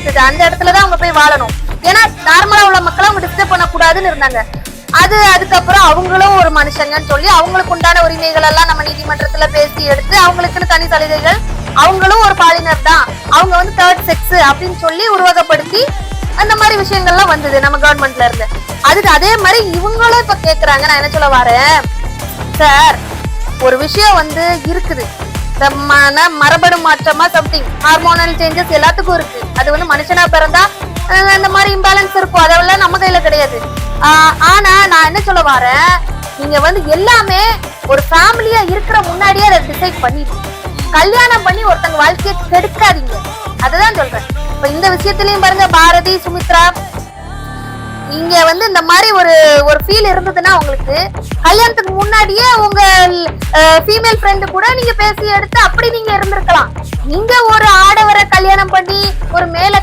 கொடுத்தது. அந்த இடத்துலதான் அவங்க போய் வாழணும். ஏன்னா நார்மலா உள்ள மக்களை அவங்க டிஸ்டர்ப் பண்ணக்கூடாதுன்னு இருந்தாங்க. அதுக்கப்புறம் அவங்களும் ஒரு மனுஷங்கன்னு சொல்லி அவங்களுக்கு உண்டான உரிமைகள் எல்லாம் நம்ம நீதிமன்றத்துல பேசி எடுத்து அவங்களுக்குன்னு தனி சலுகைகள், அவங்களும் ஒரு பாலினர் தான், அவங்க வந்து தேர்ட் செக்ஸ் அப்படின்னு சொல்லி உருவகப்படுத்தி அந்த மாதிரி விஷயங்கள்லாம் வந்தது நம்ம கவர்மெண்ட்ல இருந்து. அதுக்கு அதே மாதிரி இவங்களும் இப்ப கேக்குறாங்க. நான் என்ன சொல்ல வரேன் சார், ஒரு விஷயம் வந்து இருக்குது, மரபணு மாற்றமா சம்திங் ஹார்மோனல் சேஞ்சஸ் எல்லாத்துக்கும் இருக்கு. அது வந்து மனுஷனா பிறந்தா அந்த மாதிரி இம்பேலன்ஸ் இருக்கும், அதெல்லாம் நம்ம கையில கிடையாது. ஆனா நான் என்ன சொல்ல வரேன், நீங்க வந்து எல்லாமே ஒரு ஃபேமிலியா இருக்கிற முன்னாடியே அதை டிசைட் பண்ணிடுங்க. கல்யாணம் பண்ணி ஒருத்தங்க வாழ்க்கையை கெடுக்காதீங்க, அதுதான் சொல்றேன். இப்ப இந்த விஷயத்திலயும் பாருங்க, பாரதி சுமித்ரா இங்க வந்து இந்த மாதிரி ஒரு ஃபீல் இருந்ததுன்னா உங்களுக்கு கல்யாணத்துக்கு முன்னாடியே உங்க ஃபீமேல் ஃப்ரெண்டு கூட நீங்க பேசி எடுத்து அப்படி நீங்க இருந்திருக்கலாம். நீங்க ஒரு ஆடவரை கல்யாணம் பண்ணி ஒரு மேல